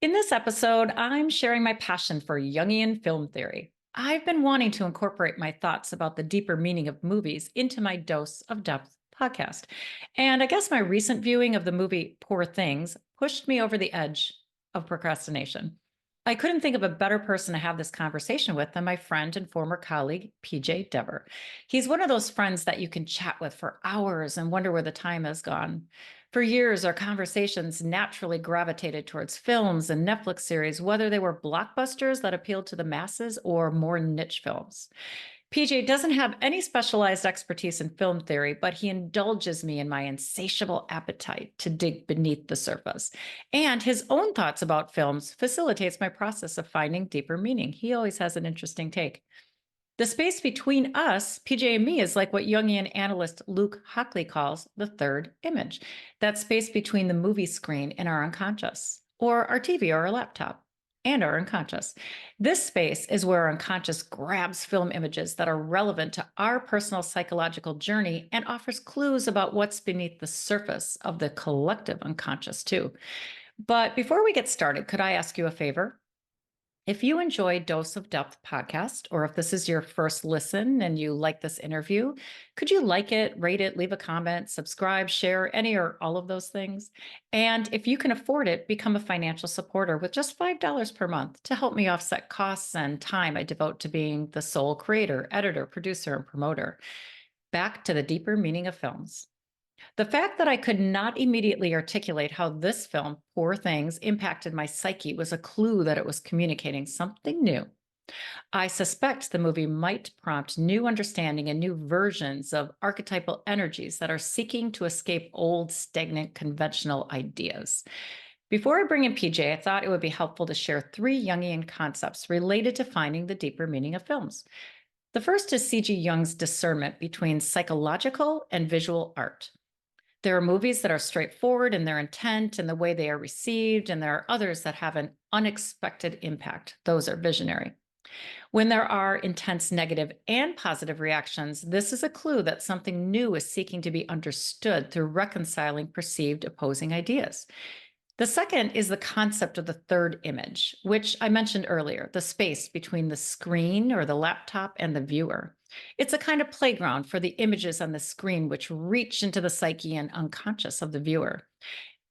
In this episode, I'm sharing my passion for Jungian film theory. I've been wanting to incorporate my thoughts about the deeper meaning of movies into my Dose of Depth podcast. And I guess my recent viewing of the movie Poor Things pushed me over the edge of procrastination. I couldn't think of a better person to have this conversation with than my friend and former colleague, PJ Deborah. He's one of those friends that you can chat with for hours and wonder where the time has gone. For years, our conversations naturally gravitated towards films and Netflix series, whether they were blockbusters that appealed to the masses or more niche films. PJ doesn't have any specialized expertise in film theory, but he indulges me in my insatiable appetite to dig beneath the surface. And his own thoughts about films facilitates my process of finding deeper meaning. He always has an interesting take. The space between us, PJ and me, is like what Jungian analyst Luke Hockley calls the third image. That space between the movie screen and our unconscious, or our TV or our laptop, and our unconscious. This space is where our unconscious grabs film images that are relevant to our personal psychological journey and offers clues about what's beneath the surface of the collective unconscious, too. But before we get started, could I ask you a favor? If you enjoy Dose of Depth podcast, or if this is your first listen and you like this interview, could you like it, rate it, leave a comment, subscribe, share any or all of those things? And if you can afford it, become a financial supporter with just $5 per month to help me offset costs and time I devote to being the sole creator, editor, producer, and promoter. Back to the deeper meaning of films. The fact that I could not immediately articulate how this film, Poor Things, impacted my psyche was a clue that it was communicating something new. I suspect the movie might prompt new understanding and new versions of archetypal energies that are seeking to escape old, stagnant, conventional ideas. Before I bring in PJ, I thought it would be helpful to share three Jungian concepts related to finding the deeper meaning of films. The first is C.G. Jung's discernment between psychological and visual art. There are movies that are straightforward in their intent and the way they are received, and there are others that have an unexpected impact. Those are visionary. When there are intense negative and positive reactions, this is a clue that something new is seeking to be understood through reconciling perceived opposing ideas. The second is the concept of the third image, which I mentioned earlier, the space between the screen or the laptop and the viewer. It's a kind of playground for the images on the screen which reach into the psyche and unconscious of the viewer.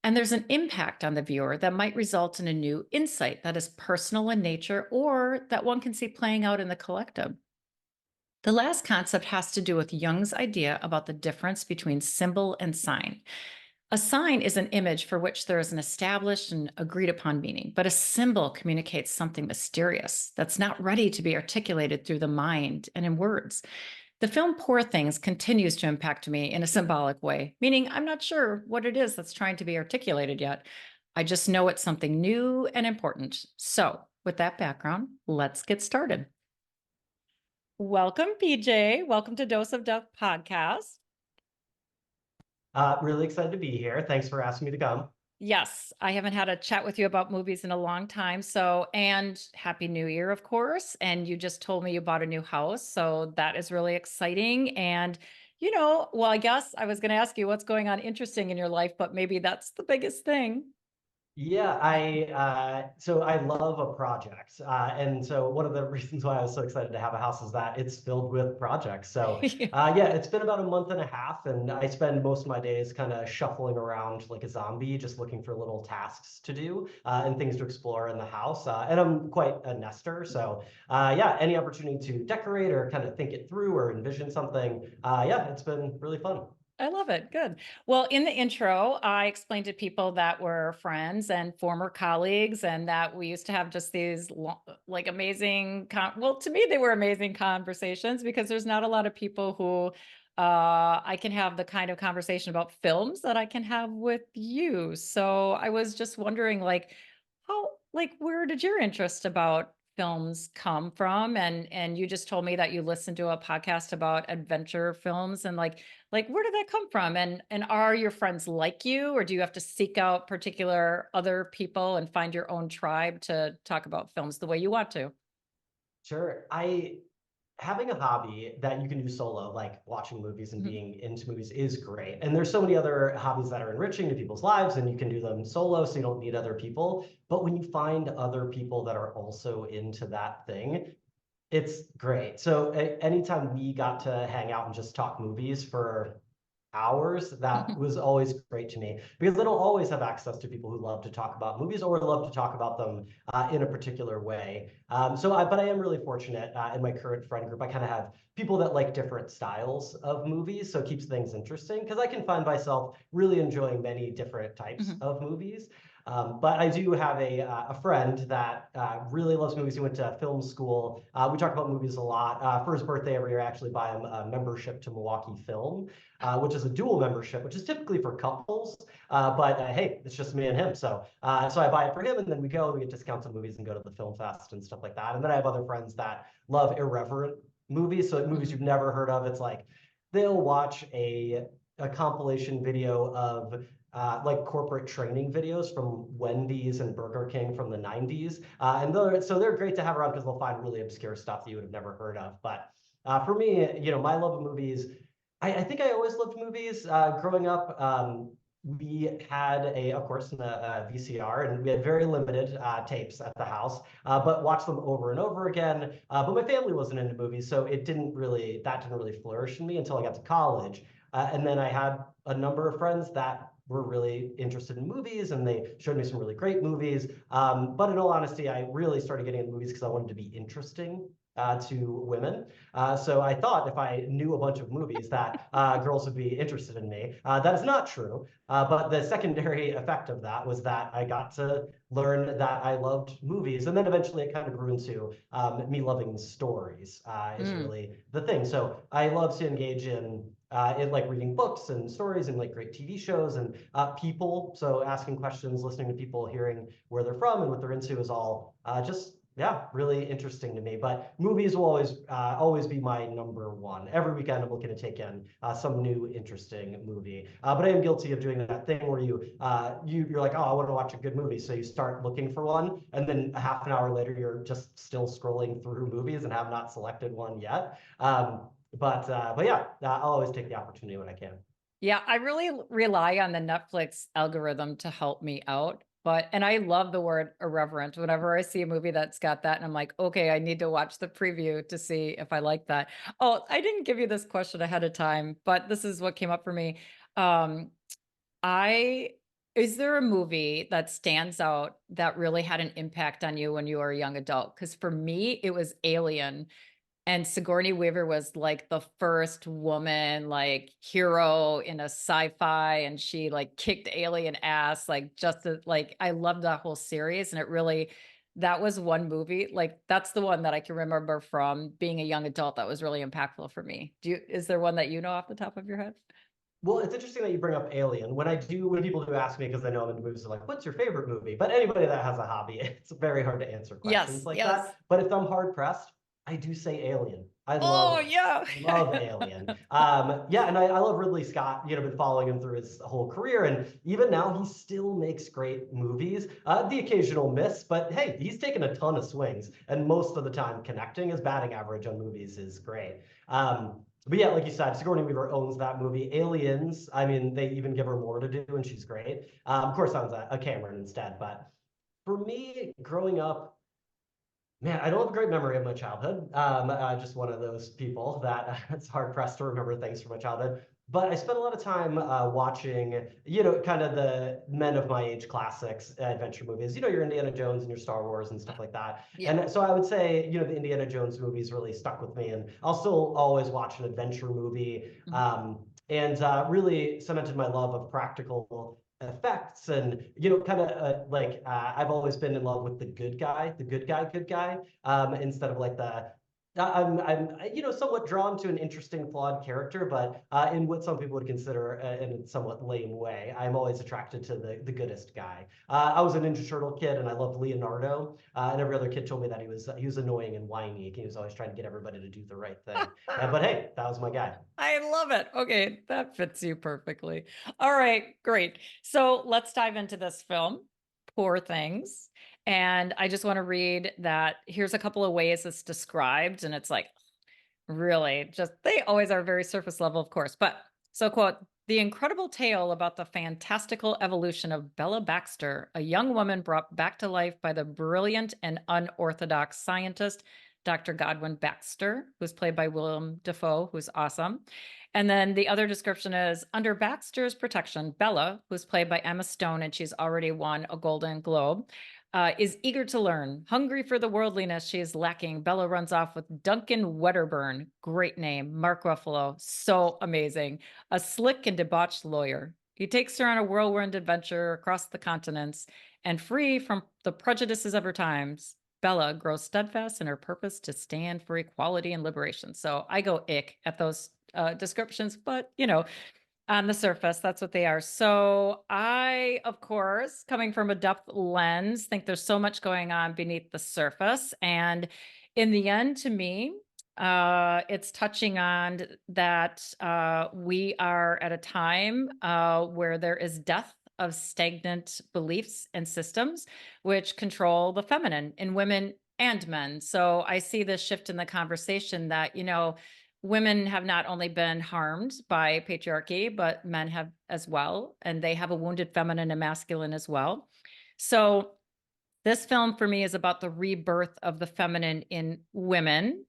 And there's an impact on the viewer that might result in a new insight that is personal in nature or that one can see playing out in the collective. The last concept has to do with Jung's idea about the difference between symbol and sign. A sign is an image for which there is an established and agreed upon meaning, but a symbol communicates something mysterious that's not ready to be articulated through the mind and in words. The film Poor Things continues to impact me in a symbolic way, meaning I'm not sure what it is that's trying to be articulated yet. I just know it's something new and important. So, with that background, let's get started. Welcome, PJ. Welcome to Dose of Depth podcast. Really excited to be here. Thanks for asking me to come. Yes, I haven't had a chat with you about movies in a long time. So, and Happy New Year, of course. And you just told me you bought a new house. So that is really exciting. And, well, I guess I was going to ask you what's going on interesting in your life, but maybe that's the biggest thing. Yeah, so I love a project, and so one of the reasons why I was so excited to have a house is that it's filled with projects. So yeah, it's been about a month and a half, and I spend most of my days kind of shuffling around like a zombie, just looking for little tasks to do and things to explore in the house. And I'm quite a nester, so yeah, any opportunity to decorate or kind of think it through or envision something, yeah, it's been really fun. I love it. Good. Well, in the intro, I explained to people that we're friends and former colleagues, and that we used to have just these like amazing, well, to me, they were amazing conversations because there's not a lot of people who I can have the kind of conversation about films that I can have with you. So I was just wondering, like, where did your interest about films come from? And you just told me that you listened to a podcast about adventure films, and like where did that come from? And are your friends like you, or do you have to seek out particular other people and find your own tribe to talk about films the way you want to? Sure. having a hobby that you can do solo, like watching movies and Mhm. being into movies, is great. And there's so many other hobbies that are enriching to people's lives, and you can do them solo, so you don't need other people. But when you find other people that are also into that thing, it's great. So anytime we got to hang out and just talk movies for hours, that was always great to me because I don't always have access to people who love to talk about movies or love to talk about them in a particular way. But I am really fortunate in my current friend group. I kind of have people that like different styles of movies, so it keeps things interesting because I can find myself really enjoying many different types Mhm. of movies. But I do have a friend that really loves movies. He went to film school. We talk about movies a lot. For his birthday every year, I actually buy him a membership to Milwaukee Film, which is a dual membership, which is typically for couples. But hey, it's just me and him. So I buy it for him, and then we go. We get discounts on movies and go to the film fest and stuff like that. And then I have other friends that love irreverent movies. So movies Mhm. you've never heard of. It's like they'll watch a compilation video of like corporate training videos from Wendy's and Burger King from the 90s. So they're great to have around because they'll find really obscure stuff that you would have never heard of. But for me, my love of movies, I think I always loved movies. Growing up, we had of course, a VCR, and we had very limited tapes at the house, but watched them over and over again. But my family wasn't into movies, so that didn't really flourish in me until I got to college. And then I had a number of friends that were really interested in movies, and they showed me some really great movies. But in all honesty, I really started getting into movies because I wanted to be interesting to women. So I thought if I knew a bunch of movies that girls would be interested in me. That is not true. But the secondary effect of that was that I got to learn that I loved movies. And then eventually it kind of grew into me loving stories is Mm. really the thing. So I love to engage in like reading books and stories and like great TV shows and people. So asking questions, listening to people, hearing where they're from and what they're into is all just yeah, really interesting to me. But movies will always be my number one. Every weekend I'm looking to take in some new interesting movie. But I am guilty of doing that thing where you're like, oh, I want to watch a good movie, so you start looking for one, and then a half an hour later you're just still scrolling through movies and have not selected one yet. But yeah, I'll always take the opportunity when I can. Yeah, I really rely on the Netflix algorithm to help me out. And I love the word irreverent. Whenever I see a movie that's got that, and I'm like, okay, I need to watch the preview to see if I like that. Oh, I didn't give you this question ahead of time, but this is what came up for me. Um, I is there a movie that stands out that really had an impact on you when you were a young adult? Because for me, it was Alien. And Sigourney Weaver was like the first woman like hero in a sci-fi, and she like kicked alien ass like like I loved that whole series, and it really that was one movie like that's the one that I can remember from being a young adult that was really impactful for me. Is there one that you know off the top of your head? Well, it's interesting that you bring up Alien. When people do ask me, because they know I'm into movies, they're like, "What's your favorite movie?" But anybody that has a hobby, it's very hard to answer questions Yes, like yes. that. But if I'm hard pressed, I do say Alien. I Oh love yeah. love Alien. Yeah, and I love Ridley Scott. Been following him through his whole career, and even now he still makes great movies. The occasional miss, but hey, he's taken a ton of swings, and most of the time connecting. His batting average on movies is great. But yeah, like you said, Sigourney Weaver owns that movie. Aliens, I mean, they even give her more to do, and she's great. Of course, that was a Cameron instead. But for me, growing up, man, I don't have a great memory of my childhood. Just one of those people that it's hard pressed to remember things from my childhood. But I spent a lot of time watching, kind of the men of my age classics, adventure movies. Your Indiana Jones and your Star Wars and stuff like that. Yeah. And so I would say, the Indiana Jones movies really stuck with me. And I'll still always watch an adventure movie. Mhm. And really cemented my love of practical effects and kind of I've always been in love with good guy instead of like the I'm somewhat drawn to an interesting flawed character, but in what some people would consider in a somewhat lame way. I'm always attracted to the goodest guy. I was a Ninja Turtle kid, and I loved Leonardo. And every other kid told me that he was annoying and whiny, and he was always trying to get everybody to do the right thing. But hey, that was my guy. I love it. Okay, that fits you perfectly. All right, great. So let's dive into this film, Poor Things. And I just want to read that here's a couple of ways it's described. And it's like, Really, just they always are very surface level, of course. But so, quote, the incredible tale about the fantastical evolution of Bella Baxter, a young woman brought back to life by the brilliant and unorthodox scientist, Dr. Godwin Baxter, who's played by Willem Dafoe, who's awesome. And then the other description is under Baxter's protection, Bella, who's played by Emma Stone, and she's already won a Golden Globe, is eager to learn. Hungry for the worldliness she is lacking, Bella runs off with Duncan Wedderburn, great name, Mark Ruffalo, so amazing, a slick and debauched lawyer. He takes her on a whirlwind adventure across the continents, and free from the prejudices of her times, Bella grows steadfast in her purpose to stand for equality and liberation. So I go ick at those descriptions, but on the surface, that's what they are. So I, of course, coming from a depth lens, think there's so much going on beneath the surface. And in the end, to me, it's touching on that we are at a time where there is death of stagnant beliefs and systems which control the feminine in women and men. So I see this shift in the conversation that, women have not only been harmed by patriarchy, but men have as well. And they have a wounded feminine and masculine as well. So this film for me is about the rebirth of the feminine in women,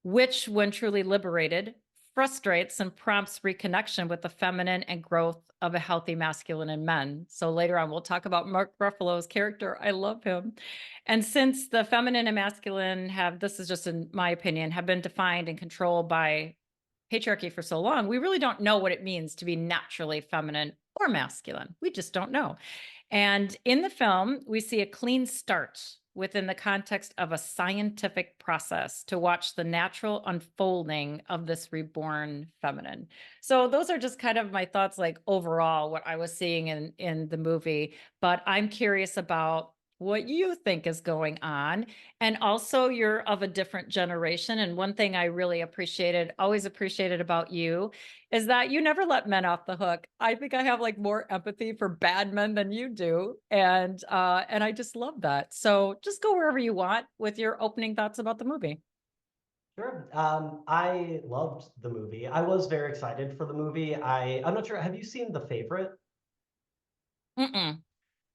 which, when truly liberated, frustrates and prompts reconnection with the feminine and growth of a healthy masculine in men. So later on, we'll talk about Mark Ruffalo's character. I love him. And since the feminine and masculine have, this is just in my opinion, have been defined and controlled by patriarchy for so long, we really don't know what it means to be naturally feminine or masculine. We just don't know. And in the film, we see a clean start within the context of a scientific process to watch the natural unfolding of this reborn feminine. So those are just kind of my thoughts, like overall, what I was seeing in the movie. But I'm curious about what you think is going on. And also, you're of a different generation. And one thing I really always appreciated about you is that you never let men off the hook. I think I have like more empathy for bad men than you do. And I just love that. So just go wherever you want with your opening thoughts about the movie. Sure. I loved the movie. I was very excited for the movie. I'm not sure. Have you seen The Favorite? Mm-mm.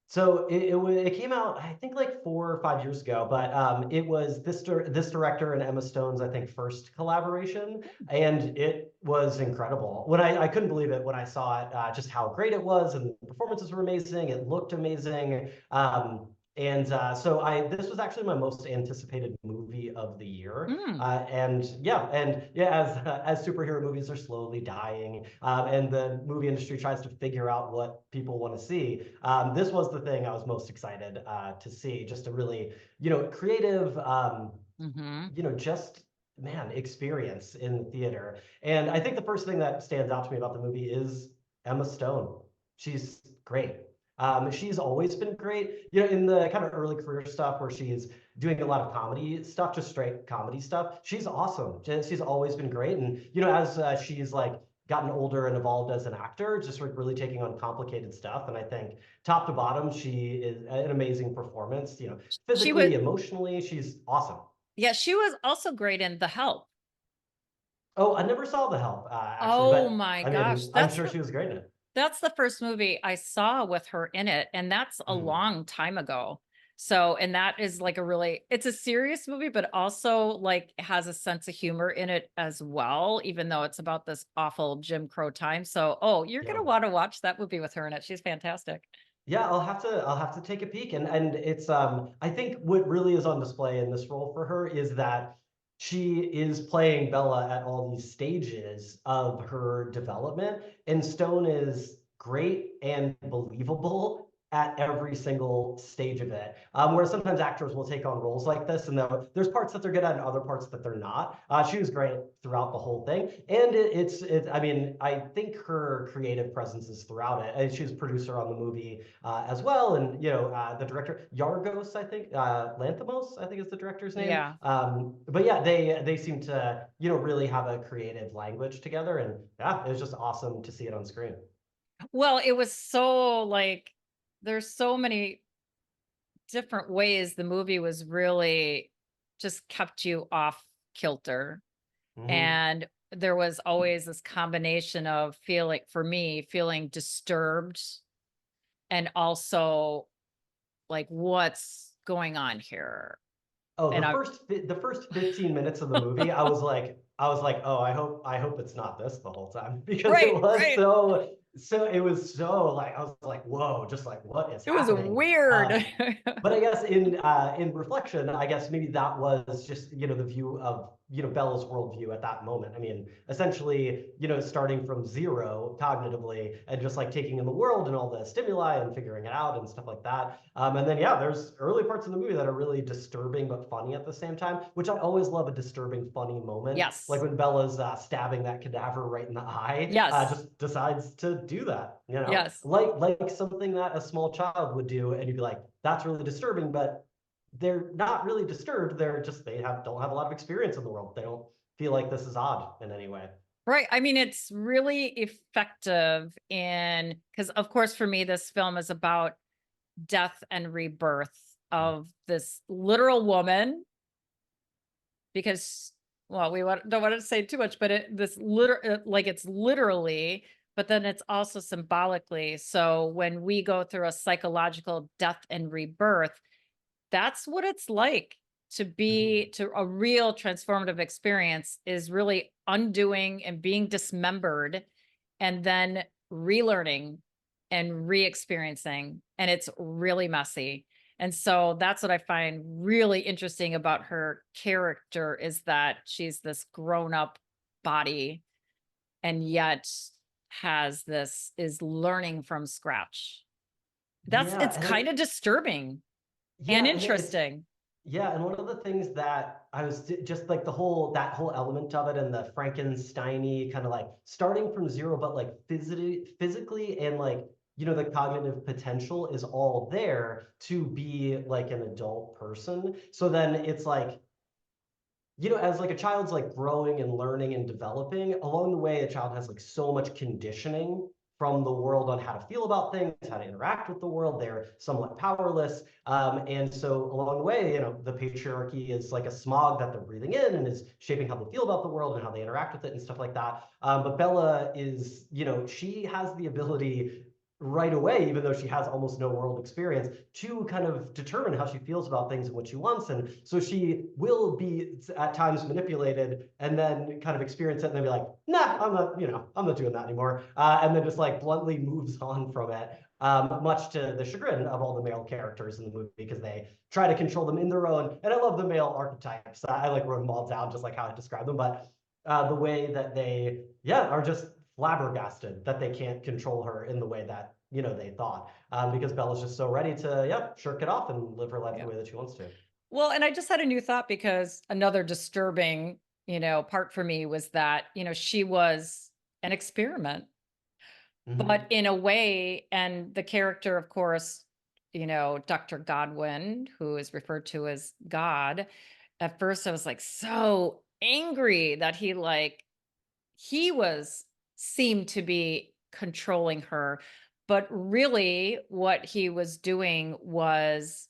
So it came out, I think, like 4 or 5 years ago, but it was this director and Emma Stone's, I think, first collaboration, and it was incredible. When I couldn't believe it when I saw it, just how great it was, and the performances were amazing. It looked amazing. And so this was actually my most anticipated movie of the year. Mm. And yeah, as superhero movies are slowly dying, and the movie industry tries to figure out what people want to see, this was the thing I was most excited to see. Just a really, creative, Mm-hmm. just man, experience in the theater. And I think the first thing that stands out to me about the movie is Emma Stone. She's great. She's always been great. In the kind of early career stuff where she's doing a lot of comedy stuff, just straight comedy stuff, she's awesome. She's always been great. And as she's like gotten older and evolved as an actor, just like really taking on complicated stuff. And I think top to bottom, she is an amazing performance. She was, Physically, emotionally, she's awesome. yeah, she was also great in The Help. Oh, I never saw The Help, actually, Oh but my I gosh, mean, I'm sure she was great in it. that's the first movie I saw with her in it, and that's a Mhm. long time ago. So, and that is like it's a serious movie, but also like has a sense of humor in it as well, even though it's about this awful Jim Crow time. So, oh, you're Yeah. gonna want to watch that movie with her in it. She's fantastic. Yeah, I'll have to take a peek. And it's I think what really is on display in this role for her is that she is playing Bella at all these stages of her development, and Stone is great and believable at every single stage of it. Where sometimes actors will take on roles like this, and there's parts that they're good at and other parts that they're not. She was great throughout the whole thing, and it's. I mean, I think her creative presence is throughout it. And she was producer on the movie as well. And the director Yargos, I think, Lanthimos, I think is the director's name. Yeah. But yeah, they seem to really have a creative language together, and yeah, it was just awesome to see it on screen. Well, it was so like there's so many different ways the movie was really just kept you off kilter. Hmm. And there was always this combination of feeling, for me, feeling disturbed and also like, what's going on here? Oh, And I, the first 15 minutes of the movie, I was like, oh, I hope it's not this the whole time because it right, was right. it was so like I was like, whoa, just like what is It was happening? weird. But I guess in reflection, I guess maybe that was just the view of Bella's worldview at that moment. I mean, essentially, starting from zero cognitively and just like taking in the world and all the stimuli and figuring it out and stuff like that. And then yeah, there's early parts of the movie that are really disturbing but funny at the same time, which I always love a disturbing funny moment, like Yes. when Bella's stabbing that cadaver right in the eye, Yes. just decides to do that. Yes. Like something that a small child would do, and you'd be like, that's really disturbing, but they're not really disturbed. They're just don't have a lot of experience in the world. They don't feel like this is odd in any way. Right. I mean, it's really effective because, of course, for me, this film is about death and rebirth of this literal woman because, well, don't want to say too much, but like it's literally, but then it's also symbolically. So when we go through a psychological death and rebirth, that's what it's like Mhm. to a real transformative experience is really undoing and being dismembered and then relearning and re-experiencing, and it's really messy. And so that's what I find really interesting about her character is that she's this grown-up body and yet is learning from scratch. Yeah, It's and kind of disturbing and yeah, and it's interesting. yeah, and one of the things that I was just like that whole element of it and the Frankensteiny kind of like starting from zero, but like physically and like the cognitive potential is all there to be like an adult person. So then it's like as like a child's like growing and learning and developing, along the way, a child has like so much conditioning from the world on how to feel about things, how to interact with the world. They're somewhat powerless. And so along the way, the patriarchy is like a smog that they're breathing in and is shaping how they feel about the world and how they interact with it and stuff like that. But Bella is, she has the ability right away, even though she has almost no world experience, to kind of determine how she feels about things and what she wants. And so she will be at times manipulated and then kind of experience it and then be like, nah, I'm not doing that anymore. And then just like bluntly moves on from it. Much to the chagrin of all the male characters in the movie because they try to control them in their own. And I love the male archetypes. I like wrote them all down just like how I described them. But the way that they, yeah, are just flabbergasted that they can't control her in the way that they thought because Bella's just so ready to shirk it off and live her life the Yeah. way that she wants to. Well, and I just had a new thought because another disturbing, part for me was that, she was an experiment, but Hmm. in a way, and the character, of course, Dr. Godwin, who is referred to as God, at first I was like so angry that he was seemed to be controlling her, but really what he was doing was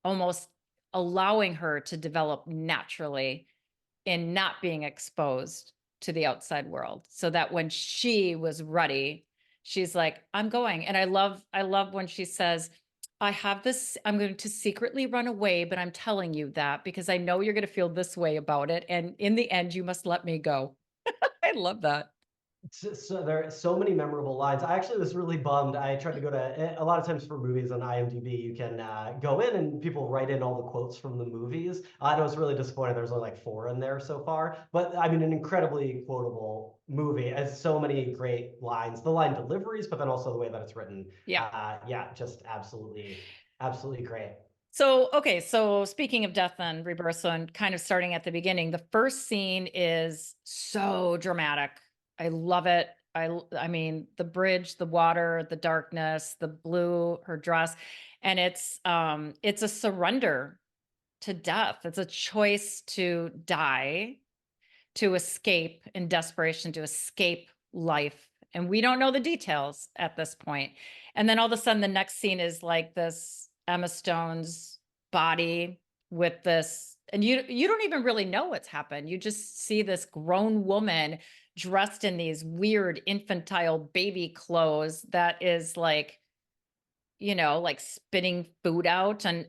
almost allowing her to develop naturally in not being exposed to the outside world so that when she was ready, she's like, I'm going. And I love when she says, I'm going to secretly run away, but I'm telling you that because I know you're going to feel this way about it, and in the end you must let me go. I love that. So there are so many memorable lines. I actually was really bummed. I tried to go to a lot of times for movies on IMDb. You can go in and people write in all the quotes from the movies. And I was really disappointed. There's only like 4 in there so far. But I mean, an incredibly quotable movie. It has so many great lines. The line deliveries, but then also the way that it's written. Yeah. Yeah, just absolutely great. So, okay, so speaking of death and rebirth, so and kind of starting at the beginning, the first scene is so dramatic. I love it. I mean, the bridge, the water, the darkness, the blue, her dress, and it's a surrender to death. It's a choice to die, to escape in desperation, to escape life. And we don't know the details at this point. And then all of a sudden, the next scene is like this Emma Stone's body with this and you don't even really know what's happened. You just see this grown woman dressed in these weird infantile baby clothes that is like, like spitting food out, and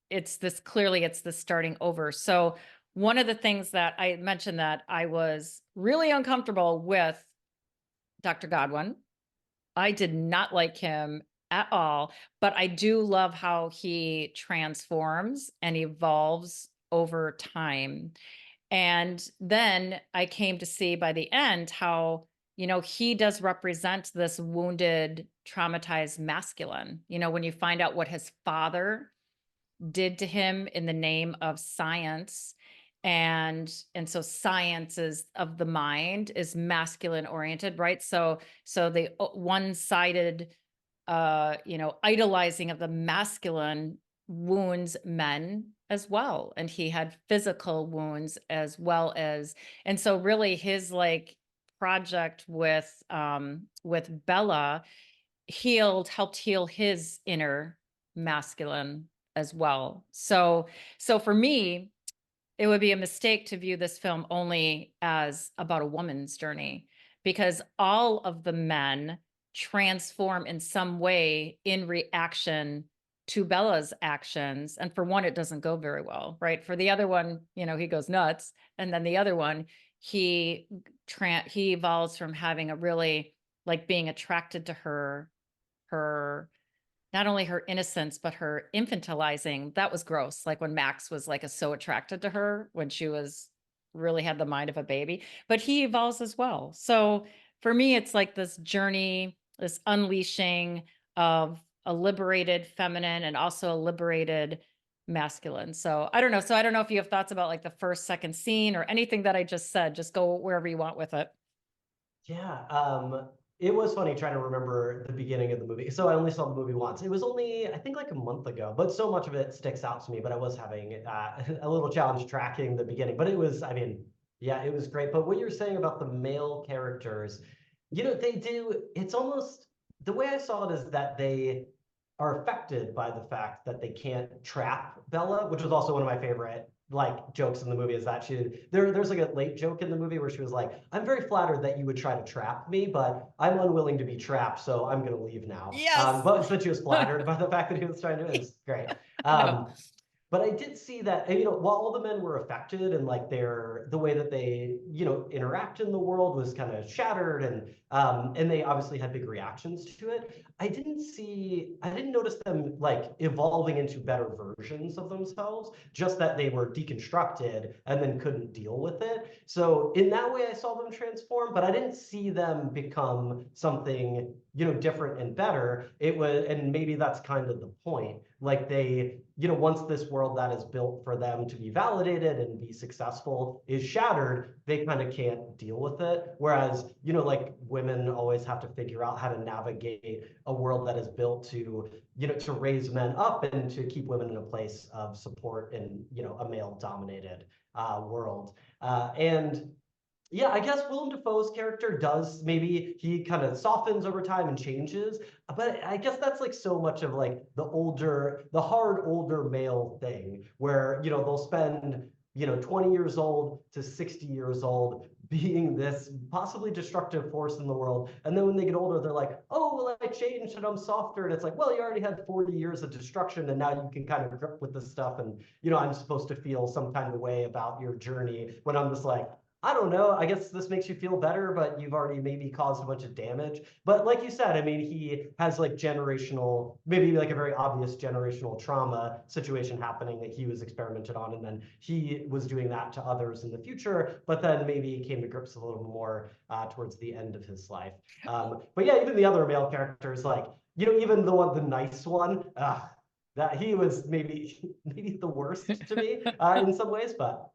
it's this, clearly it's the starting over. So one of the things that I mentioned, that I was really uncomfortable with Dr. Godwin. I did not like him at all, but I do love how he transforms and evolves over time. And then I came to see by the end how, he does represent this wounded, traumatized masculine. When you find out what his father did to him in the name of science, and so science is of the mind, is masculine oriented, right? So the one-sided idolizing of the masculine wounds men as well, and he had physical wounds as well as, and so really his like project with Bella helped heal his inner masculine as well. So for me, it would be a mistake to view this film only as about a woman's journey, because all of the men transform in some way in reaction to Bella's actions. And for one, it doesn't go very well, right? For the other one, he goes nuts. And then the other one, he he evolves from having a really, like, being attracted to her not only her innocence, but her infantilizing. That was gross. Like when Max was like so attracted to her when she was really had the mind of a baby, but he evolves as well. So for me, it's like this journey, this unleashing of a liberated feminine and also a liberated masculine. So I don't know. So I don't know if you have thoughts about like the first, second scene or anything that I just said. Just go wherever you want with it. Yeah, it was funny trying to remember the beginning of the movie. So I only saw the movie once. It was only, I think, like a month ago, but so much of it sticks out to me. But I was having a little challenge tracking the beginning. But it was, I mean, yeah, it was great. But what you're saying about the male characters, they do, it's almost, the way I saw it is that they are affected by the fact that they can't trap Bella, which was also one of my favorite like jokes in the movie, is that there's like a late joke in the movie where she was like, I'm very flattered that you would try to trap me, but I'm unwilling to be trapped, so I'm gonna leave now. Yes. But she was flattered by the fact that he was trying to, it was great. I know. But I did see that, while all the men were affected and like the way that they, interact in the world was kind of shattered, and they obviously had big reactions to it. I didn't notice them like evolving into better versions of themselves, just that they were deconstructed and then couldn't deal with it. So in that way, I saw them transform, but I didn't see them become something, different and better. It was, and maybe that's kind of the point. Like they, once this world that is built for them to be validated and be successful is shattered, they kind of can't deal with it. Whereas, like women always have to figure out how to navigate a world that is built to, to raise men up and to keep women in a place of support in, a male dominated world. And yeah, I guess Willem Dafoe's character does, maybe he kind of softens over time and changes, but I guess that's like so much of like the hard older male thing where, they'll spend, 20 years old to 60 years old being this possibly destructive force in the world. And then when they get older, they're like, oh, well, I changed and I'm softer. And it's like, well, you already had 40 years of destruction and now you can kind of grip with this stuff. And, I'm supposed to feel some kind of way about your journey when I'm just like, I don't know. I guess this makes you feel better, but you've already maybe caused a bunch of damage. But like you said, I mean, he has like generational, maybe like a very obvious generational trauma situation happening that he was experimented on. And then he was doing that to others in the future, but then maybe came to grips a little more towards the end of his life. But yeah, even the other male characters, like, even the nice one, that he was maybe the worst to me in some ways, but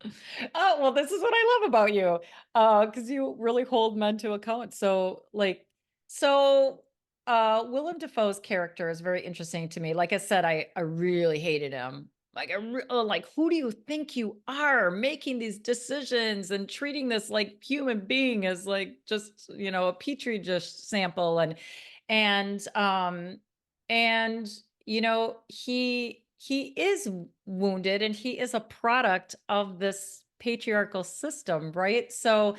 Oh, well, this is what I love about you. Because you really hold men to account. So Willem Dafoe's character is very interesting to me. Like I said, I really hated him. Like like, who do you think you are making these decisions and treating this like human being as like just, a petri dish sample, and and you know, he he is wounded and he is a product of this patriarchal system, right? So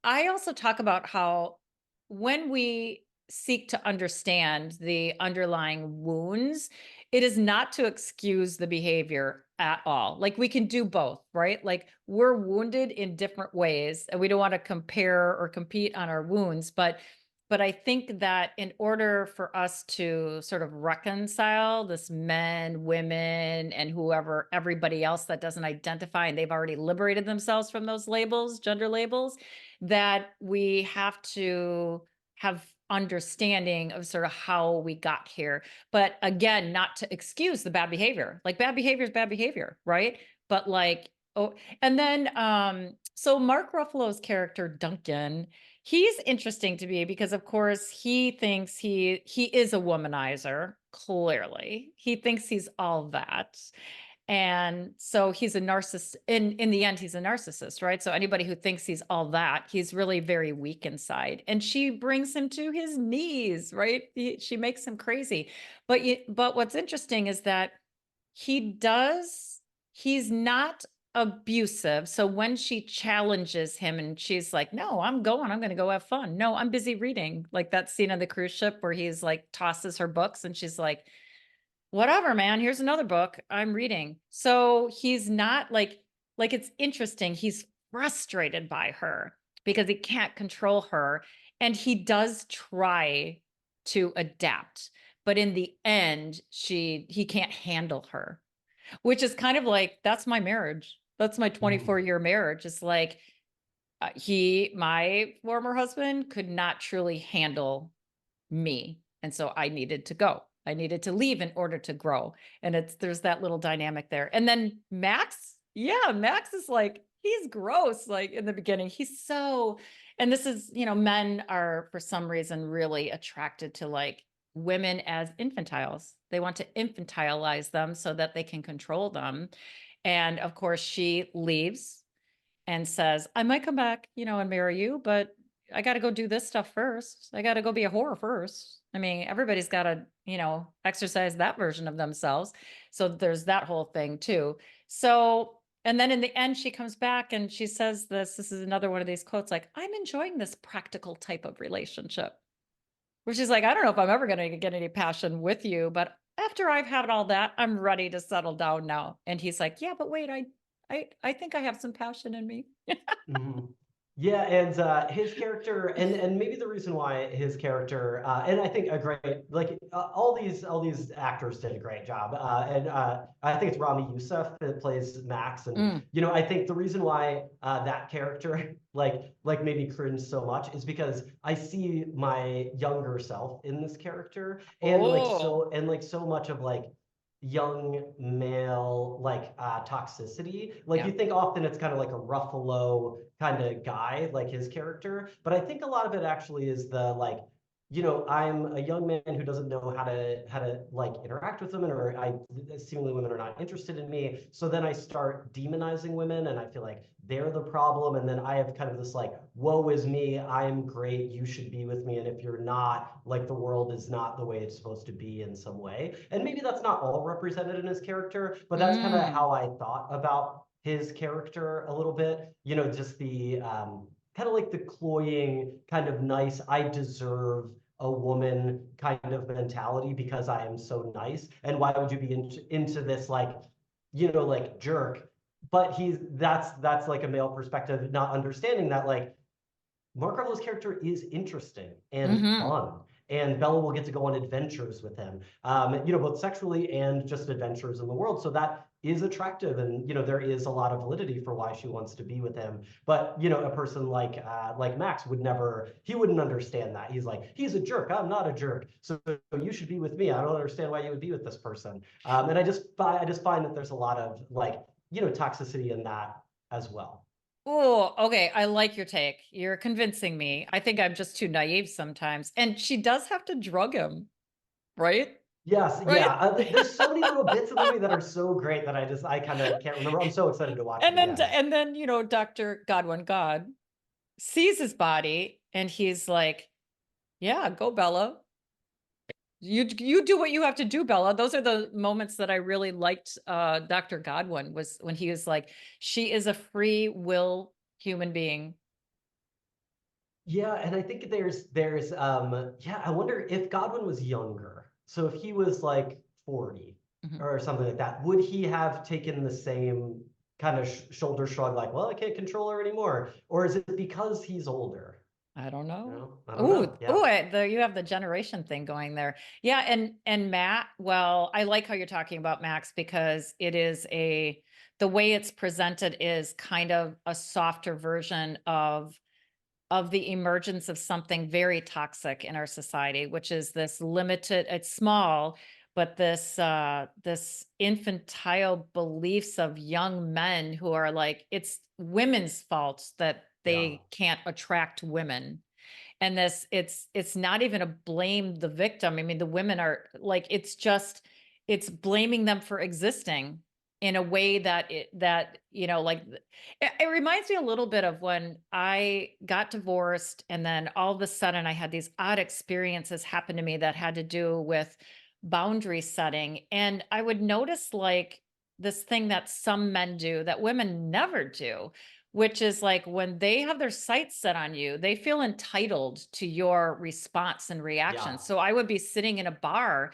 I also talk about how when we seek to understand the underlying wounds, it is not to excuse the behavior at all. Like we can do both, right? Like we're wounded in different ways and we don't want to compare or compete on our wounds, but I think that in order for us to sort of reconcile this men, women, and whoever, everybody else that doesn't identify and they've already liberated themselves from those labels, gender labels, that we have to have understanding of sort of how we got here. But again, not to excuse the bad behavior. Like bad behavior is bad behavior, right? But like, oh, and then so Mark Ruffalo's character Duncan, he's interesting to me because of course he thinks he is a womanizer, clearly. He thinks he's all that. And so he's a narcissist. In the end, he's a narcissist, right? So anybody who thinks he's all that, he's really very weak inside. And she brings him to his knees, right? She makes him crazy. But what's interesting is that he's not abusive. So when she challenges him and she's like, no, I'm going to go have fun. No, I'm busy reading. Like that scene on the cruise ship where he's like tosses her books and she's like, whatever, man, here's another book I'm reading. So he's not like it's interesting. He's frustrated by her because he can't control her. And he does try to adapt. But in the end, he can't handle her, which is kind of like, that's my marriage. That's my 24-year marriage. It's like my former husband could not truly handle me. And so I needed to go. I needed to leave in order to grow. And there's that little dynamic there. And then Max, yeah, Max is like, he's gross. Like in the beginning, and this is, men are for some reason really attracted to like women as infantiles. They want to infantilize them so that they can control them. And of course, she leaves and says, I might come back, and marry you, but I got to go do this stuff first. I got to go be a whore first. I mean, everybody's got to, exercise that version of themselves. So there's that whole thing too. So, and then in the end, she comes back and she says this is another one of these quotes, like, I'm enjoying this practical type of relationship, which is like, I don't know if I'm ever going to get any passion with you, but after I've had all that, I'm ready to settle down now. And he's like, yeah, but wait, I think I have some passion in me. Mhm. Yeah, and his character, and maybe the reason why his character, and I think a great like all these actors did a great job, and I think it's Rami Youssef that plays Max, and Mm. I think the reason why that character like made me cringe so much is because I see my younger self in this character, and Oh, like so much of like young male like toxicity. Like yeah. you think often it's kind of like a Ruffalo kind of guy, like his character, but I think a lot of it actually is the like, I'm a young man who doesn't know how to like interact with women, or I seemingly women are not interested in me. So then I start demonizing women and I feel like they're the problem. And then I have kind of this like, woe is me, I'm great, you should be with me. And if you're not, like the world is not the way it's supposed to be in some way. And maybe that's not all represented in his character, but that's kind of Mm. how I thought about his character a little bit. Just the kind of like the cloying, kind of nice, I deserve a woman kind of mentality because I am so nice. And why would you be into this like, like jerk? But that's like a male perspective, not understanding that like Mark Ruffalo's character is interesting and Hmm. fun, and Bella will get to go on adventures with him, both sexually and just adventures in the world. So that is attractive, and there is a lot of validity for why she wants to be with him. But a person like Max he wouldn't understand that. He's like, he's a jerk. I'm not a jerk. So you should be with me. I don't understand why you would be with this person. And I just find that there's a lot of like toxicity in that as well. Oh, okay. I like your take. You're convincing me. I think I'm just too naive sometimes. And she does have to drug him, right? Yes, Right? yeah. There's so many little bits of the movie that are so great that I kind of can't remember. I'm so excited to watch it And then again. and then, Dr. Godwin God sees his body and he's like, yeah, go Bella. You do what you have to do, Bella. Those are the moments that I really liked. Dr. Godwin was when he was like, she is a free will human being. Yeah, and I think there's yeah, I wonder if Godwin was younger. So if he was like 40 Mhm. or something like that, would he have taken the same kind of sh shoulder shrug like, well, I can't control her anymore? Or is it because he's older? I don't know. No, I don't Ooh, know. Yeah. you have the generation thing going there. Yeah, and Matt, well, I like how you're talking about Max because it is the way it's presented is kind of a softer version of the emergence of something very toxic in our society, which is this limited, it's small, but this infantile beliefs of young men who are like, it's women's fault that Yeah. they can't attract women. And it's not even a blame the victim. I mean, the women are like, it's blaming them for existing in a way that like it reminds me a little bit of when I got divorced and then all of a sudden I had these odd experiences happen to me that had to do with boundary setting, and I would notice like this thing that some men do that women never do, which is like when they have their sights set on you, they feel entitled to your response and reaction. Yeah. So I would be sitting in a bar,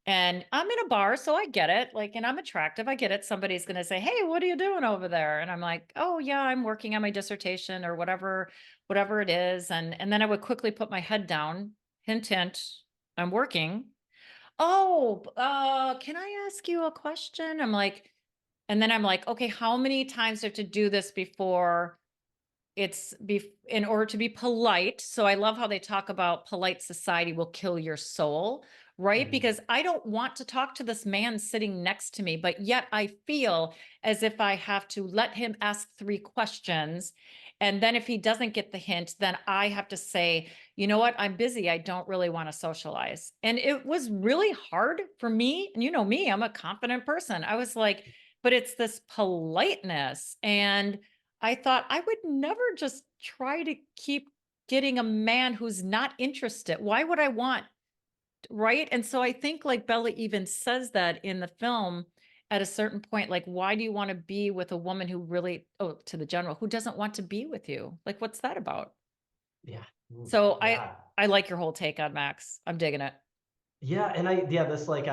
and I'm in a bar, so I get it. Like, and I'm attractive. I get it. Somebody's going to say, "Hey, what are you doing over there?" And I'm like, "Oh, yeah, I'm working on my dissertation or whatever it is." And then I would quickly put my head down. Hint, hint. I'm working. Oh, can I ask you a question? And then I'm like, okay, how many times do I have to do this before in order to be polite? So I love how they talk about polite society will kill your soul, right? Mhm. Because I don't want to talk to this man sitting next to me, but yet I feel as if I have to let him ask 3 questions. And then if he doesn't get the hint, then I have to say, you know what? I'm busy. I don't really want to socialize. And it was really hard for me. And you know me, I'm a confident person. I was like, but it's this politeness. And I thought I would never just try to keep getting a man who's not interested. Why would I want, right? And so I think like Bella even says that in the film at a certain point, like, why do you want to be with a woman who really, oh, to the general, who doesn't want to be with you? Like, what's that about? Yeah. Mm. So Yeah. I like your whole take on Max. I'm digging it. Yeah, and yeah, this like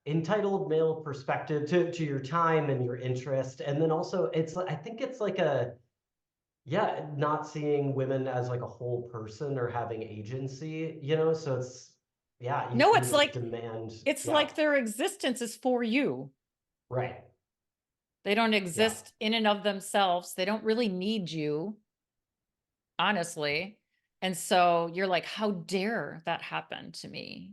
entitled male perspective to your time and your interest. And then also I think it's like a yeah, not seeing women as like a whole person or having agency, so it's yeah, you No, can just demand, it's yeah, like their existence is for you. right. They don't Yeah. exist in and of themselves. They don't really need you, honestly. And so you're like, how dare that happen to me?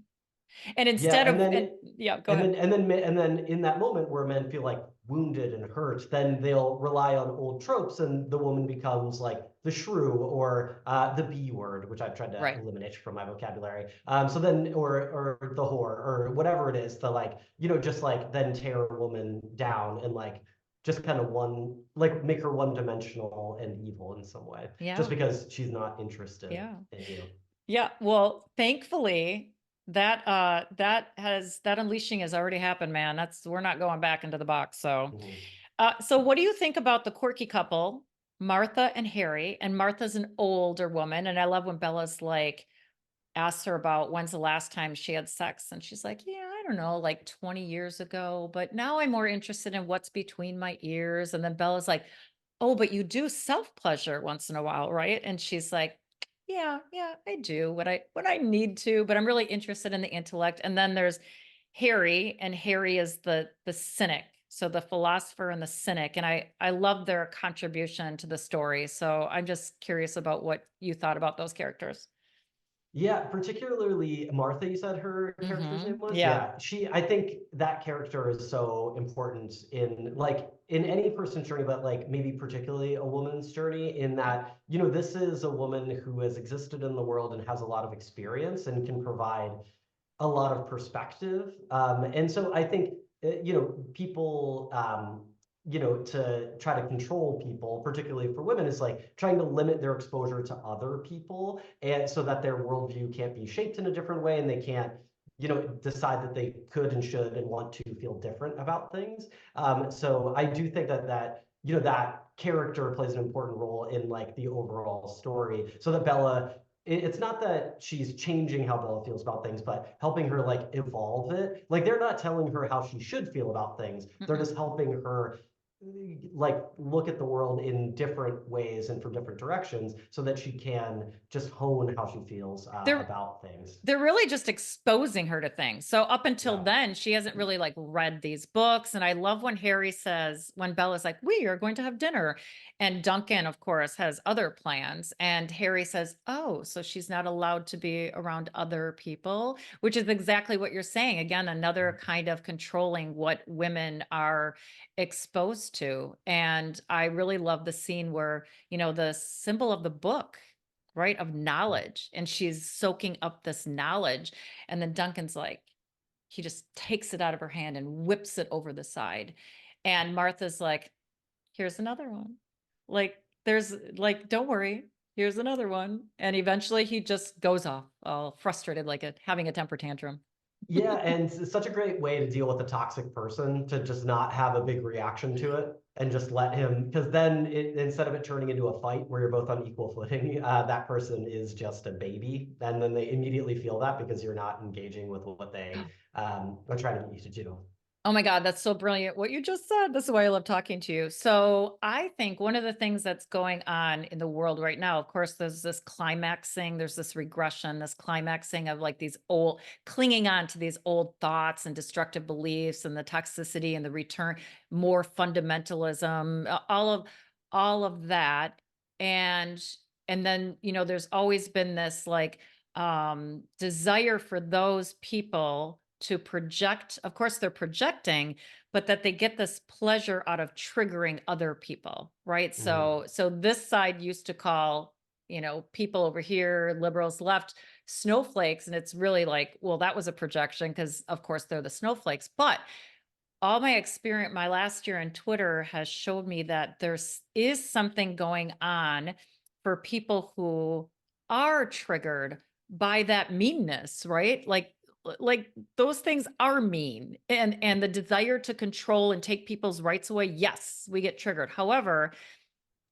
And Yeah, instead of, and yeah, go ahead. and then in that moment where men feel like wounded and hurt, then they'll rely on old tropes, and the woman becomes like the shrew or the B word, which I've tried to Right. eliminate from my vocabulary. So then, or the whore, or whatever it is, the like, just like then tear a woman down and like just kind of like make her one dimensional and evil in some way, just Yeah. because she's not interested Yeah. in you. Yeah. Well, thankfully, that unleashing has already happened, man. We're not going back into the box. Mhm. So what do you think about the quirky couple, Martha and Harry? And Martha's an older woman, and I love when Bella's like asks her about when's the last time she had sex, and she's like, yeah, I don't know, like 20 years ago, but now I'm more interested in what's between my ears. And then Bella's like, oh, but you do self pleasure once in a while, right? And she's like, yeah, I do what I need to, but I'm really interested in the intellect. And then there's Harry, and Harry is the cynic, so the philosopher and the cynic. And I love their contribution to the story. So I'm just curious about what you thought about those characters. Yeah, particularly Martha, you said her character's Mm-hmm. name was? Yeah. Yeah, I think that character is so important in any person's journey, but like maybe particularly a woman's journey in that, this is a woman who has existed in the world and has a lot of experience and can provide a lot of perspective. And so I think, people, to try to control people, particularly for women, is like trying to limit their exposure to other people, and so that their worldview can't be shaped in a different way and they can't decide that they could and should and want to feel different about things. So I do think that character plays an important role in like the overall story, so that Bella, it's not that she's changing how Bella feels about things, but helping her like evolve it. Like they're not telling her how she should feel about things. They're Mm-mm. just helping her like look at the world in different ways and from different directions so that she can just hone how she feels They're about things. they're really just exposing her to things. So up until Yeah. then, she hasn't really like read these books. And I love when Harry says, when Bella's like, we are going to have dinner. And Duncan, of course, has other plans. And Harry says, oh, so she's not allowed to be around other people, which is exactly what you're saying. Again, another kind of controlling what women are exposed to. And I really love the scene where, the symbol of the book, right, of knowledge, and she's soaking up this knowledge, and then Duncan's like, he just takes it out of her hand and whips it over the side, and Martha's like, here's another one, like, there's like, don't worry, here's another one, and eventually he just goes off all frustrated, like having a temper tantrum. Yeah, and it's such a great way to deal with a toxic person, to just not have a big reaction to it and just let him, because then instead of it turning into a fight where you're both on equal footing, that person is just a baby. And then they immediately feel that because you're not engaging with what they are trying to get you to do. Oh my God, that's so brilliant what you just said. This is why I love talking to you. So, I think one of the things that's going on in the world right now, of course, there's this climaxing, there's this regression, this climaxing of like these old, clinging on to these old thoughts and destructive beliefs and the toxicity and the return, more fundamentalism, all of that. And and then, there's always been this like desire for those people to project. Of course they're projecting, but that they get this pleasure out of triggering other people, right? Mhm. So this side used to call, people over here, liberals, left, snowflakes, and it's really like, well, that was a projection because of course they're the snowflakes. But all my experience, my last year on Twitter has showed me that is something going on for people who are triggered by that meanness, right? Like those things are mean, and the desire to control and take people's rights away. Yes, we get triggered. However,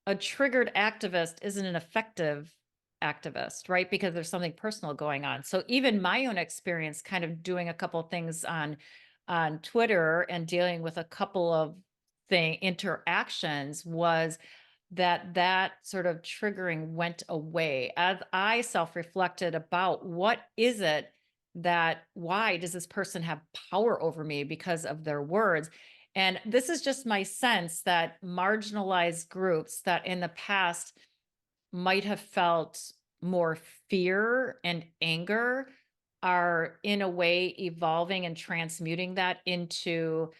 a triggered activist isn't an effective activist, right? Because there's something personal going on. So even my own experience kind of doing a couple of things on Twitter and dealing with a couple of interactions was that sort of triggering went away as I self-reflected about what is it, that why does this person have power over me because of their words. And this is just my sense that marginalized groups that in the past might have felt more fear and anger are in a way evolving and transmuting that into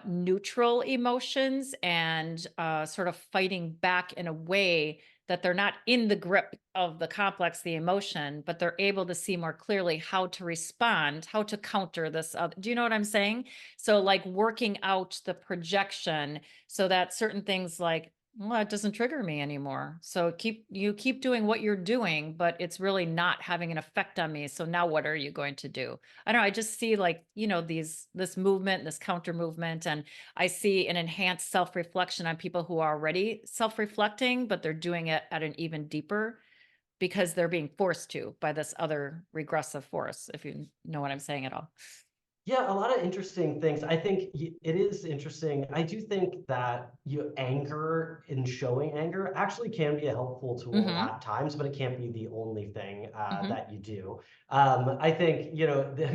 neutral emotions, and sort of fighting back in a way that they're not in the grip of the complex, the emotion, but they're able to see more clearly how to respond, how to counter this. Do you know what I'm saying? So, like working out the projection so that certain things like, well, it doesn't trigger me anymore. So keep doing what you're doing, but it's really not having an effect on me. So now what are you going to do? I don't know. I just see like, this movement, this counter movement, and I see an enhanced self-reflection on people who are already self-reflecting, but they're doing it at an even deeper because they're being forced to by this other regressive force, if you know what I'm saying at all. Yeah, a lot of interesting things. I think it is interesting. I do think that anger and showing anger actually can be a helpful tool Mm-hmm. at times, but it can't be the only thing Mm-hmm. that you do. I think,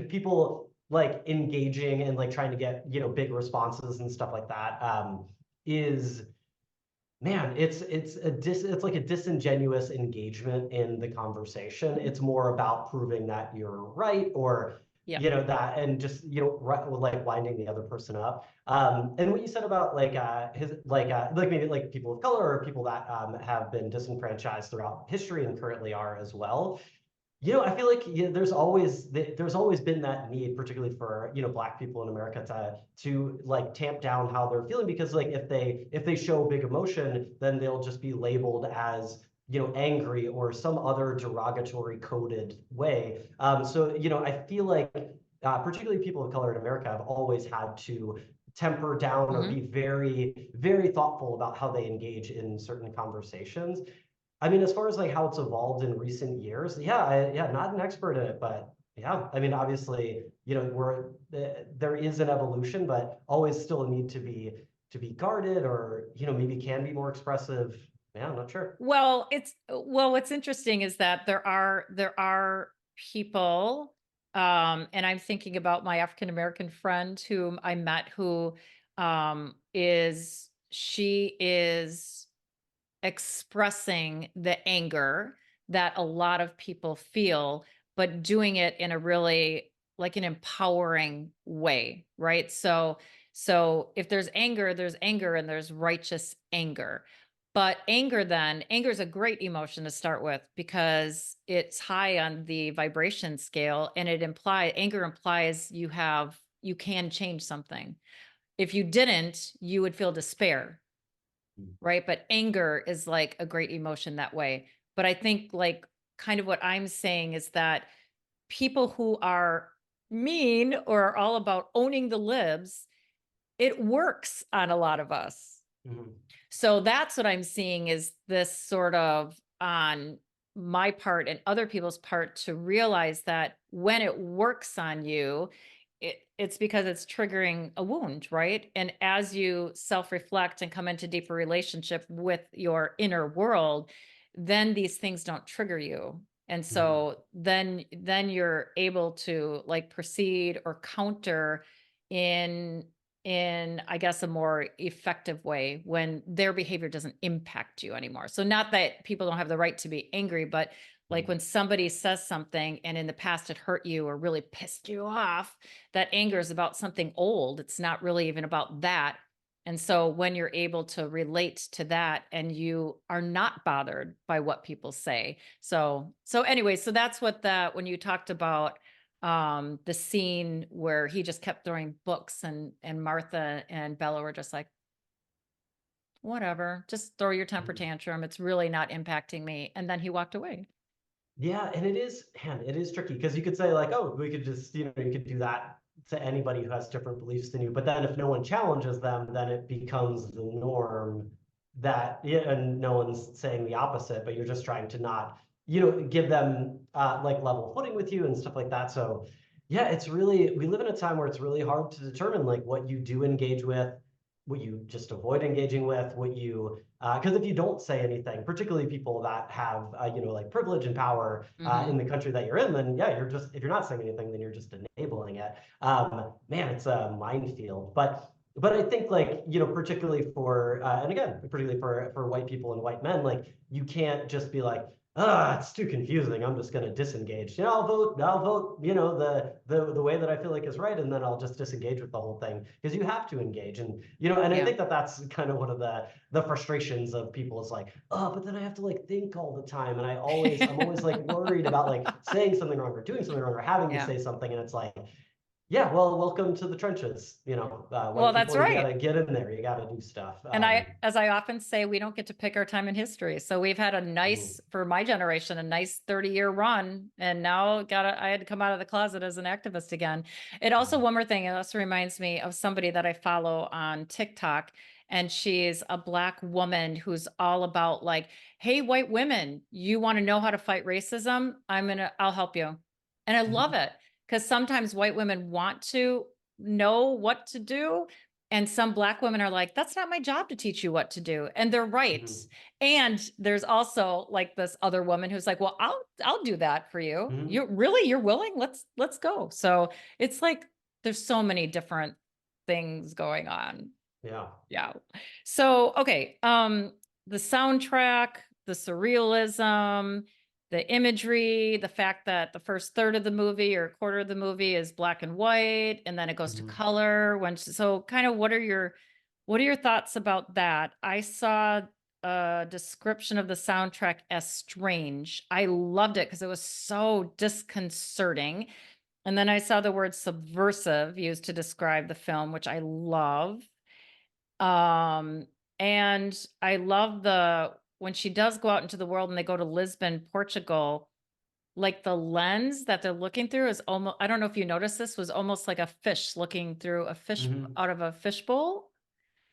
people like engaging and like trying to get, big responses and stuff like that, is, man, it's like a disingenuous engagement in the conversation. It's more about proving that you're right, or Yeah. that, and just like winding the other person up. And what you said about like his like maybe like people of color or people that have been disenfranchised throughout history and currently are as well. I feel like there's always been that need, particularly for Black people in America, to like tamp down how they're feeling, because like if they show big emotion, then they'll just be labeled as angry or some other derogatory coded way. So, I feel like particularly people of color in America have always had to temper down or Hmm. be very, very thoughtful about how they engage in certain conversations. I mean, as far as like how it's evolved in recent years, yeah, not an expert in it, but yeah, I mean, obviously, there is an evolution, but always still a need to be guarded, or maybe can be more expressive. Yeah, I'm not sure. Well, what's interesting is that there are people, and I'm thinking about my African American friend whom I met, who is she is expressing the anger that a lot of people feel, but doing it in a really like an empowering way, right? So if there's anger and there's righteous anger. But anger is a great emotion to start with because it's high on the vibration scale, and anger implies you can change something. If you didn't, you would feel despair, right? But anger is like a great emotion that way. But I think like kind of what I'm saying is that people who are mean or are all about owning the libs, it works on a lot of us. Mhm. So that's what I'm seeing is this sort of on my part and other people's part to realize that when it works on you, it's because it's triggering a wound, right? And as you self-reflect and come into deeper relationship with your inner world, then these things don't trigger you. And Mhm. so then you're able to like proceed or counter in I guess a more effective way when their behavior doesn't impact you anymore. So not that people don't have the right to be angry, but like Mhm. when somebody says something and in the past it hurt you or really pissed you off, that anger is about something old. It's not really even about that. And so when you're able to relate to that and you are not bothered by what people say. So anyway, so that's what that when you talked about the scene where he just kept throwing books and Martha and Bella were just like, whatever, just throw your temper Mhm. tantrum. It's really not impacting me. And then he walked away. Yeah, and it is, man, it is tricky because you could say like, oh, we could just, you could do that to anybody who has different beliefs than you. But then if no one challenges them, then it becomes the norm that, yeah, and no one's saying the opposite, but you're just trying to not, give them like level footing with you and stuff like that. So yeah, we live in a time where it's really hard to determine like what you do engage with, what you just avoid engaging with, what you because if you don't say anything, particularly people that have like privilege and power in Hmm. the country that you're in, then yeah, if you're not saying anything, then you're just enabling it. Man, it's a minefield. But I think like particularly for and again particularly for white people and white men, like you can't just be like, it's too confusing. I'm just going to disengage. I'll vote, the way that I feel like is right, and then I'll just disengage with the whole thing because you have to engage. And I Yeah. think that that's kind of one of the frustrations of people is like, oh, but then I have to like think all the time, and I'm always like worried about like saying something wrong or doing something wrong or having to Yeah. say something, and it's like, yeah, well, welcome to the trenches. White Well, that's people, you got right. to get in there, you got to do stuff. And as I often say, we don't get to pick our time in history. So we've had a Mhm. nice, for my generation, a nice 30-year run. And now I had to come out of the closet as an activist again. It also, Mhm. one more thing, it also reminds me of somebody that I follow on TikTok. And she's a Black woman who's all about like, hey, white women, you want to know how to fight racism? I'll help you. And I love Mhm. it because sometimes white women want to know what to do, and some Black women are like, that's not my job to teach you what to do. And they're right. Mhm. And there's also like this other woman who's like, well, I'll do that for you. Mhm. You're willing? Let's go. So it's like there's so many different things going on. Yeah. Yeah. So, okay. The soundtrack, the surrealism, the imagery, the fact that the first third of the movie or quarter of the movie is black and white, and then it goes to Mhm. color. So kind of what are your thoughts about that? I saw a description of the soundtrack as strange. I loved it because it was so disconcerting. And then I saw the word subversive used to describe the film, which I love. Um, and I love when she does go out into the world and they go to Lisbon, Portugal, like the lens that they're looking through is almost, I don't know if you noticed this, was almost like a fish looking through a fish Hmm. out of a fishbowl.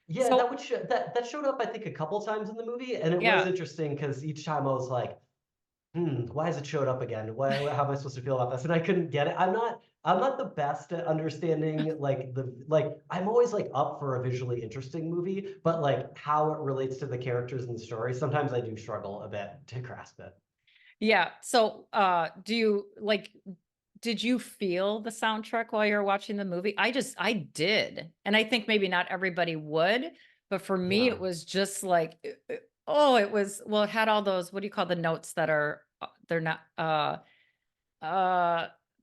Yeah, So, that showed up, I think, a couple times in the movie, and it was yeah. interesting because each time I was like, why has it showed up again? How am I supposed to feel about this? And I couldn't get it. I'm not the best at understanding I'm always like up for a visually interesting movie, but like how it relates to the characters and the story, sometimes I do struggle a bit to grasp it. Yeah. So, do you like, did you feel the soundtrack while you were watching the movie? I did. And I think maybe not everybody would, but for me, Yeah. it was just like, oh, it was, well, it had all those, what do you call the notes that are, they're not, uh,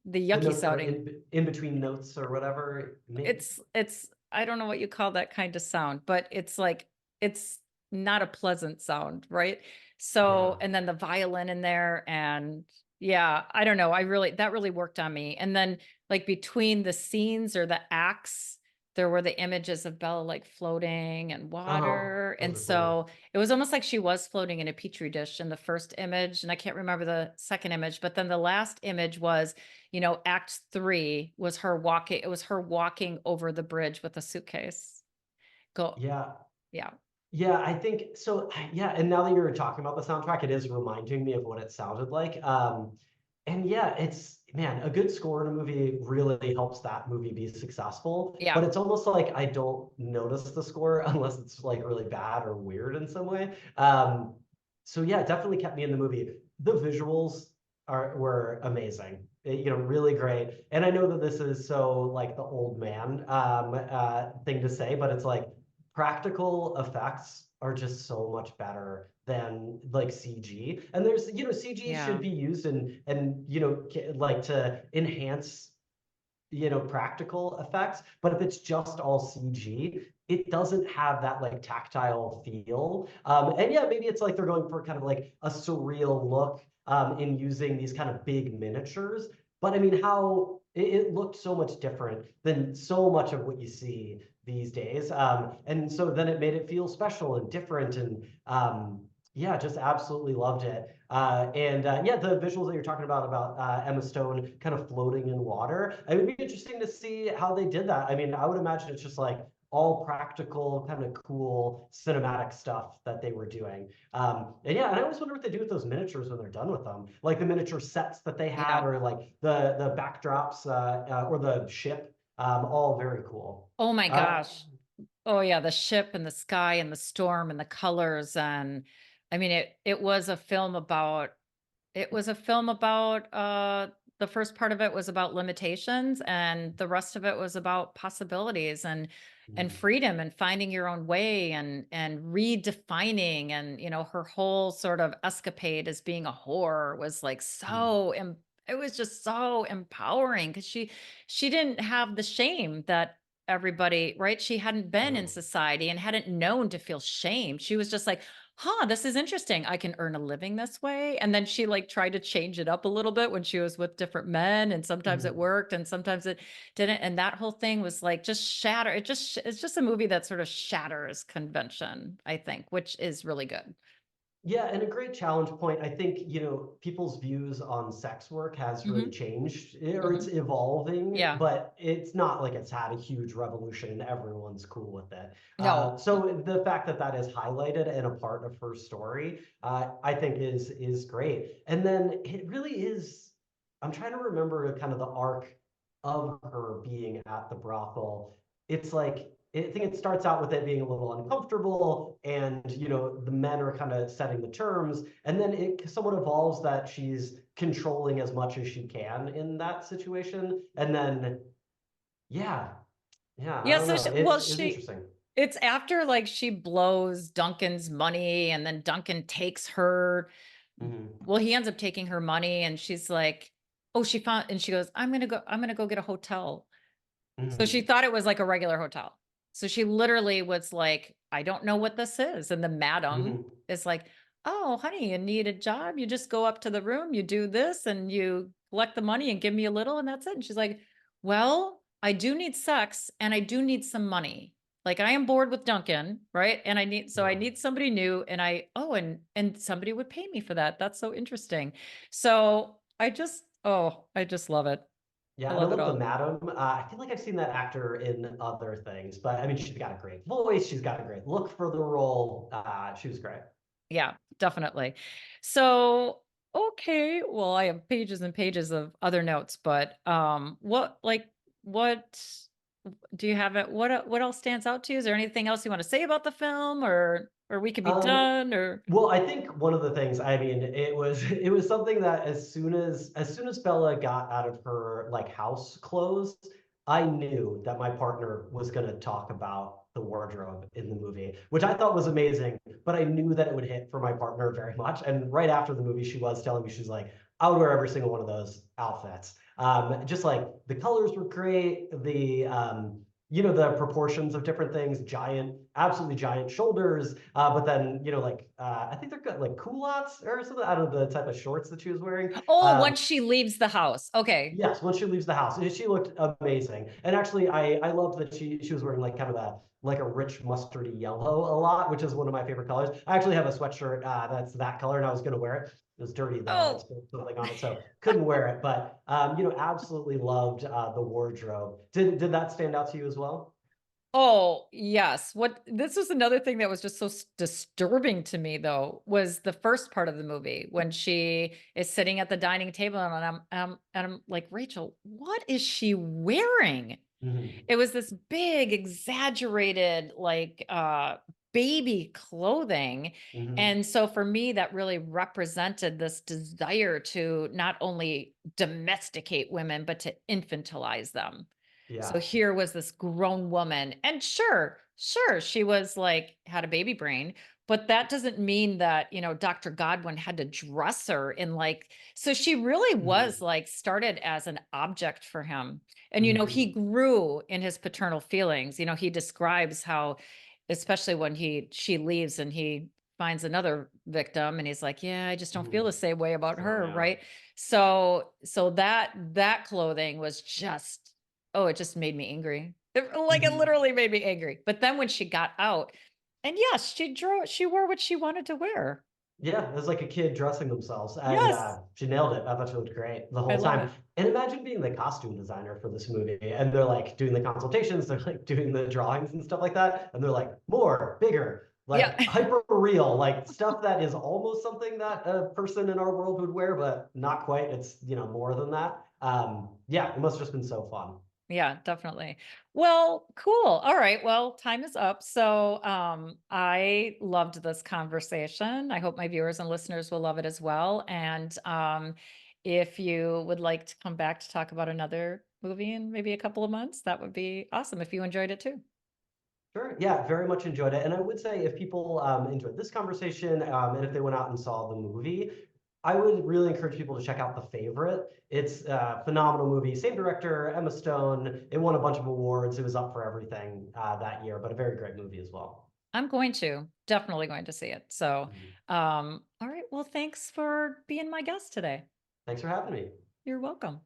the The yucky notes that are sounding. in between notes or whatever. I don't know what you call that kind of sound, but it's like, it's not a pleasant sound, right? So, Yeah. and then the violin in there, and yeah, I don't know. That really worked on me. And then like between the scenes or the acts, there were the images of Bella like floating and Uh-huh. water. Those And are cool. so it was almost like she was floating in a petri dish in the first image. And I can't remember the second image, but then the last image was, act three was her walking. It was her walking over the bridge with a suitcase. Go. Yeah. Yeah. Yeah, I think so. Yeah, and now that you're talking about the soundtrack, it is reminding me of what it sounded like. And yeah, it's man, a good score in a movie really helps that movie be successful. Yeah. But it's almost like I don't notice the score unless it's like really bad or weird in some way. So yeah, it definitely kept me in the movie. The visuals were amazing. Really great. And I know that this is so like the old man thing to say, but it's like practical effects are just so much better than like CG. And there's, CG should Yeah. be used like to enhance, practical effects. But if it's just all CG, it doesn't have that like tactile feel. And yeah, maybe it's like they're going for kind of like a surreal look in using these kind of big miniatures. But I mean, how it looked so much different than so much of what you see these days. And so then it made it feel special and different. And yeah, just absolutely loved it. And yeah, the visuals that you're talking about Emma Stone kind of floating in water. It would be interesting to see how they did that. I mean, I would imagine it's just like all practical, kind of cool cinematic stuff that they were doing. And yeah, and I always wonder what they do with those miniatures when they're done with them, like the miniature sets that they had, Yeah. or like the backdrops or the ship. All very cool. Oh my Uh, gosh. Oh yeah, the ship and the sky and the storm and the colors. And I mean, it was a film about, the first part of it was about limitations, and the rest of it was about possibilities and mm, freedom and finding your own way and redefining. And her whole sort of escapade as being a whore was like mm, it was just so empowering, because she didn't have the shame that everybody, right? She hadn't been in no. society and hadn't known to feel shame. She was just like, huh, this is interesting. I can earn a living this way. And then she like tried to change it up a little bit when she was with different men. And sometimes it Mhm. worked and sometimes it didn't. And that whole thing was like just shatter. It's just a movie that sort of shatters convention, I think, which is really good. Yeah, and a great challenge point. I think, people's views on sex work has really Hmm. changed, or it's Hmm. evolving, Yeah. but it's not like it's had a huge revolution and everyone's cool with it. No. So the fact that that is highlighted and a part of her story, I think is great. And then it really is, I'm trying to remember kind of the arc of her being at the brothel. It's like, I think it starts out with it being a little uncomfortable, and the men are kind of setting the terms, and then it somewhat evolves that she's controlling as much as she can in that situation, and then yeah, yeah, I Yeah. don't So, know, it's interesting. it's after like she blows Duncan's money and then Duncan takes her. Hmm. Well, he ends up taking her money and she's like, oh, she found, and she goes, I'm going to go get a hotel. So she Hmm. thought it was like a regular hotel. So she literally was like, I don't know what this is. And the madam Hmm. is like, oh, honey, you need a job. You just go up to the room, you do this, and you collect the money and give me a little, and that's it. And she's like, well, I do need sex and I do need some money. Like I am bored with Duncan, right? And I Yeah. need somebody new and and somebody would pay me for that. That's so interesting. So I just love it. I Yeah, and I love it love the all. madam. I feel like I've seen that actor in other things, but I mean, she's got a great voice. She's got a great look for the role. She was great. Yeah, definitely. So, okay, well, I have pages and pages of other notes, but what do you have it? What else stands out to you? Is there anything else you want to say about the film or we could be Um, done or well, I think one of the things, I mean, it was something that as soon as Bella got out of her like house clothes, I knew that my partner was going to talk about the wardrobe in the movie, which I thought was amazing, but I knew that it would hit for my partner very much. And right after the movie, she was telling me, she's like, I would wear every single one of those outfits. Just like the colors were great, you know, the proportions of different things, giant, absolutely giant shoulders, but then, you know, like I think they're got like culottes or something. I don't know the type of shorts that she was wearing. oh, once she leaves the house. Okay. Yes, when she leaves the house, she looked amazing. And actually, I loved that she was wearing like kind of a rich mustardy yellow a lot, which is one of my favorite colors. I actually have a sweatshirt that's that color, and I was going to wear it. It was dirty though. I'd Oh, spilled something on it, so couldn't wear it. But you know, absolutely loved the wardrobe. Did that stand out to you as well? oh, yes. What this was another thing that was just so disturbing to me though, was the first part of the movie when she is sitting at the dining table and I'm like, Rachel, what is she wearing? Hmm. It was this big, exaggerated, like baby clothing. Hmm. And so for me, that really represented this desire to not only domesticate women, but to infantilize them. So Yeah. here was this grown woman, and sure, she was like had a baby brain, but that doesn't mean that, you know, Dr. Godwin had to dress her in like, so she really was Hmm. like started as an object for him. And, you know, he Hmm. grew in his paternal feelings. You know, he describes how, especially when she leaves and he finds another victim and he's like, yeah, I just don't feel Hmm. the same way about Oh her. yeah. Right. So that clothing was just, oh, it just made me angry. It Hmm. literally made me angry. But then when she got out, and yes, she wore what she wanted to wear. Yeah, it was like a kid dressing themselves, and Yes, she nailed it. I thought she looked great the I whole love time. it. And imagine being the costume designer for this movie, and they're like doing the consultations, they're like doing the drawings and stuff like that, and they're like more, bigger, Yeah. like hyper real, like stuff that is almost something that a person in our world would wear, but not quite. It's, you know, more than that. Yeah, it must have just been so fun. Yeah, definitely. Well, cool. All right. Well, time is up. So, I loved this conversation. I hope my viewers and listeners will love it as well. And if you would like to come back to talk about another movie in maybe a couple of months, that would be awesome if you enjoyed it too. Sure. Yeah, very much enjoyed it. And I would say if people enjoyed this conversation and if they went out and saw the movie, I would really encourage people to check out The Favorite. It's a phenomenal movie. Same director, Emma Stone. It won a bunch of awards. It was up for everything that year, but a very great movie as well. I'm going to definitely going to see it. So, Mhm. all right. Well, thanks for being my guest today. Thanks for having me. You're welcome.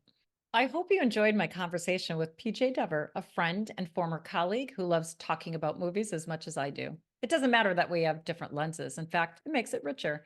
I hope you enjoyed my conversation with PJ Dever, a friend and former colleague who loves talking about movies as much as I do. It doesn't matter that we have different lenses. In fact, it makes it richer.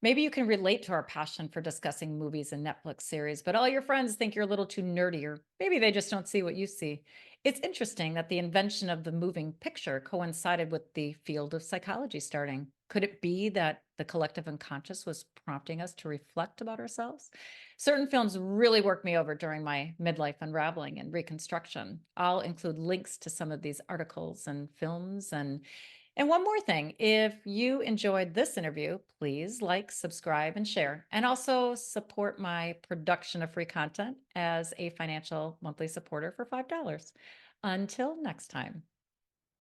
Maybe you can relate to our passion for discussing movies and Netflix series, but all your friends think you're a little too nerdy, or maybe they just don't see what you see. It's interesting that the invention of the moving picture coincided with the field of psychology starting. Could it be that the collective unconscious was prompting us to reflect about ourselves? Certain films really worked me over during my midlife unraveling and reconstruction. I'll include links to some of these articles and films and one more thing, if you enjoyed this interview, please like, subscribe, and share. And also support my production of free content as a financial monthly supporter for $5. Until next time.